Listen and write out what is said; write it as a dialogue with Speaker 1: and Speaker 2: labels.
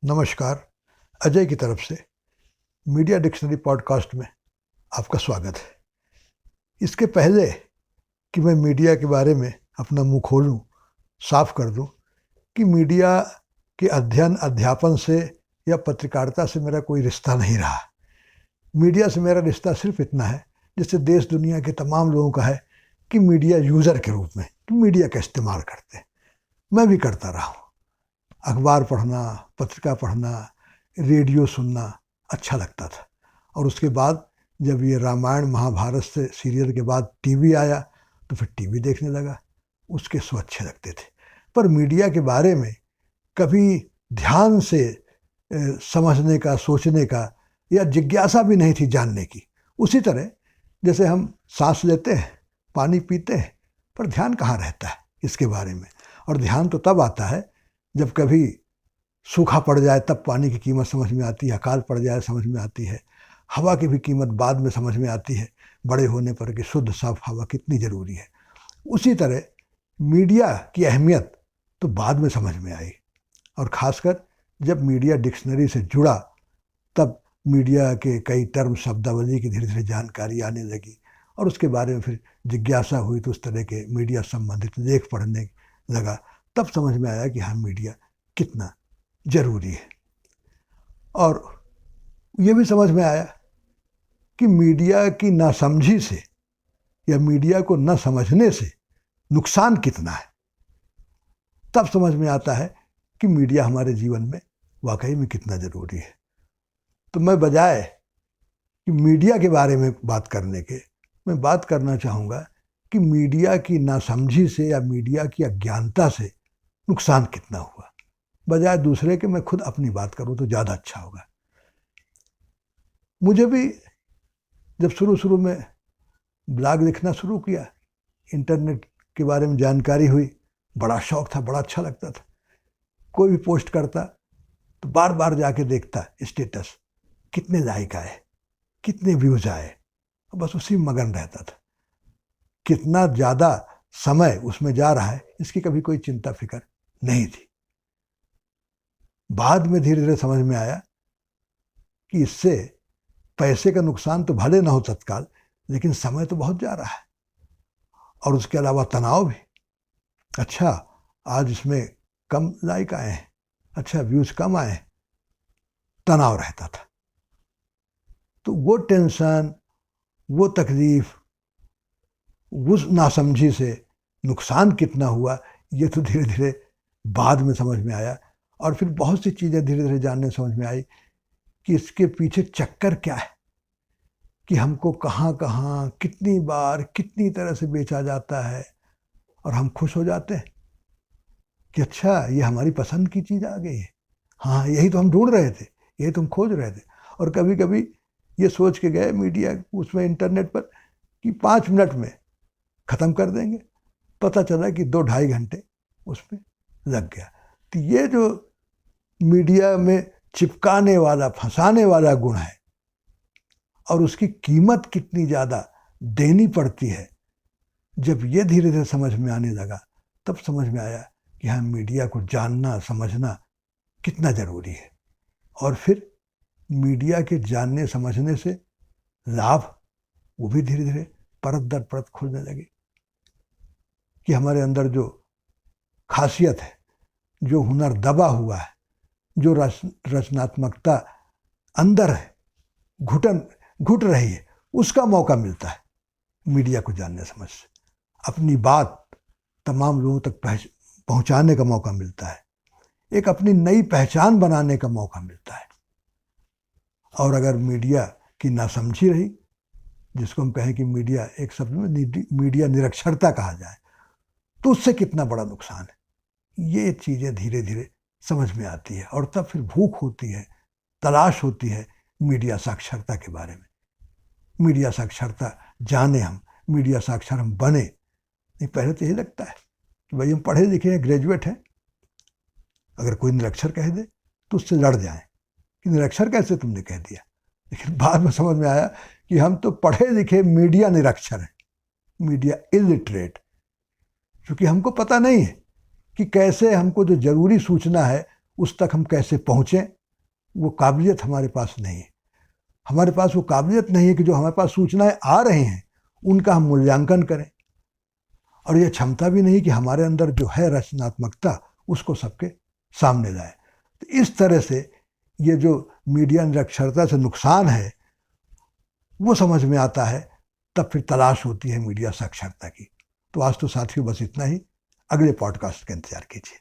Speaker 1: नमस्कार। अजय की तरफ से मीडिया डिक्शनरी पॉडकास्ट में आपका स्वागत है। इसके पहले कि मैं मीडिया के बारे में अपना मुंह खोलूं, साफ कर दूं कि मीडिया के अध्ययन अध्यापन से या पत्रकारिता से मेरा कोई रिश्ता नहीं रहा। मीडिया से मेरा रिश्ता सिर्फ इतना है जिससे देश दुनिया के तमाम लोगों का है कि मीडिया यूज़र के रूप में कि मीडिया का इस्तेमाल करते हैं। मैं भी करता रहा हूँ। अखबार पढ़ना, पत्रिका पढ़ना, रेडियो सुनना अच्छा लगता था। और उसके बाद जब ये रामायण महाभारत से सीरियल के बाद टीवी आया तो फिर टीवी देखने लगा। उसके शो अच्छे लगते थे, पर मीडिया के बारे में कभी ध्यान से समझने का, सोचने का या जिज्ञासा भी नहीं थी जानने की। उसी तरह जैसे हम सांस लेते हैं, पानी पीते हैं, पर ध्यान कहाँ रहता है इसके बारे में। और ध्यान तो तब आता है जब कभी सूखा पड़ जाए, तब पानी की कीमत समझ में आती है। अकाल पड़ जाए समझ में आती है। हवा की भी कीमत बाद में समझ में आती है, बड़े होने पर, कि शुद्ध साफ हवा कितनी ज़रूरी है। उसी तरह मीडिया की अहमियत तो बाद में समझ में आई, और ख़ासकर जब मीडिया डिक्शनरी से जुड़ा तब मीडिया के कई टर्म, शब्दावली की धीरे धीरे जानकारी आने लगी। और उसके बारे में फिर जिज्ञासा हुई तो उस तरह के मीडिया संबंधित लेख पढ़ने लगा। तब समझ में आया कि हाँ, मीडिया कितना ज़रूरी है। और ये भी समझ में आया कि मीडिया की नासमझी से या मीडिया को न समझने से नुकसान कितना है। तब समझ में आता है कि मीडिया हमारे जीवन में वाकई में कितना ज़रूरी है। तो मैं बजाय कि मीडिया के बारे में बात करने के, मैं बात करना चाहूँगा कि मीडिया की नासमझी से या मीडिया की अज्ञानता से नुकसान कितना हुआ। बजाय दूसरे के मैं खुद अपनी बात करूं तो ज़्यादा अच्छा होगा। मुझे भी जब शुरू में ब्लॉग लिखना शुरू किया, इंटरनेट के बारे में जानकारी हुई, बड़ा शौक था, बड़ा अच्छा लगता था। कोई भी पोस्ट करता तो बार बार जाके देखता स्टेटस, कितने लाइक आए, कितने व्यूज़ आए, बस उसी में मगन रहता था। कितना ज़्यादा समय उसमें जा रहा है इसकी कभी कोई चिंता फिक्र नहीं थी। बाद में धीरे धीरे समझ में आया कि इससे पैसे का नुकसान तो भले ना हो तत्काल, लेकिन समय तो बहुत जा रहा है। और उसके अलावा तनाव भी। अच्छा, आज इसमें कम लाइक आए हैं, अच्छा व्यूज़ कम आए, तनाव रहता था। तो वो टेंशन, वो तकलीफ, उस नासमझी से नुकसान कितना हुआ, ये तो धीरे धीरे बाद में समझ में आया। और फिर बहुत सी चीज़ें धीरे धीरे जानने समझ में आई कि इसके पीछे चक्कर क्या है, कि हमको कहाँ कहाँ, कितनी बार, कितनी तरह से बेचा जाता है, और हम खुश हो जाते हैं कि अच्छा ये हमारी पसंद की चीज़ आ गई है। हाँ, यही तो हम ढूंढ रहे थे, यही तो हम खोज रहे थे। और कभी कभी ये सोच के गए मीडिया उसमें, इंटरनेट पर, कि 5 मिनट में ख़त्म कर देंगे। पता चला कि 2-2.5 घंटे उसमें लग गया। तो ये जो मीडिया में चिपकाने वाला, फंसाने वाला गुण है, और उसकी कीमत कितनी ज़्यादा देनी पड़ती है, जब ये धीरे धीरे समझ में आने लगा तब समझ में आया कि हाँ, मीडिया को जानना, समझना कितना ज़रूरी है। और फिर मीडिया के जानने समझने से लाभ, वो भी धीरे धीरे परत दर परत खुलने लगे कि हमारे अंदर जो खासियत है, जो हुनर दबा हुआ है, जो रचनात्मकता अंदर है, घुट रही है, उसका मौका मिलता है मीडिया को जानने समझ से। अपनी बात तमाम लोगों तक पहुंचाने का मौका मिलता है, एक अपनी नई पहचान बनाने का मौका मिलता है। और अगर मीडिया की नासमझी रही, जिसको हम कहें कि मीडिया, एक शब्द में मीडिया निरक्षरता कहा जाए, तो उससे कितना बड़ा नुकसान है, ये चीज़ें धीरे धीरे समझ में आती है। और तब फिर भूख होती है, तलाश होती है मीडिया साक्षरता के बारे में। मीडिया साक्षरता जाने हम, मीडिया साक्षर हम बने। नहीं, पहले तो यही लगता है कि भाई हम पढ़े लिखे हैं, ग्रेजुएट हैं, अगर कोई निरक्षर कह दे तो उससे लड़ जाएं कि निरक्षर कैसे तुमने कह दिया। लेकिन बाद में समझ में आया कि हम तो पढ़े लिखे मीडिया निरक्षर हैं, मीडिया इलिटरेट, क्योंकि हमको पता नहीं है कि कैसे हमको जो ज़रूरी सूचना है उस तक हम कैसे पहुँचें, वो काबिलियत हमारे पास नहीं है। हमारे पास वो काबिलियत नहीं है कि जो हमारे पास सूचनाएं आ रही हैं उनका हम मूल्यांकन करें, और ये क्षमता भी नहीं कि हमारे अंदर जो है रचनात्मकता उसको सबके सामने लाए। तो इस तरह से ये जो मीडिया निरक्षरता से नुकसान है वो समझ में आता है, तब फिर तलाश होती है मीडिया साक्षरता की। तो आज तो साथियों बस इतना ही, अगले पॉडकास्ट का इंतजार कीजिए।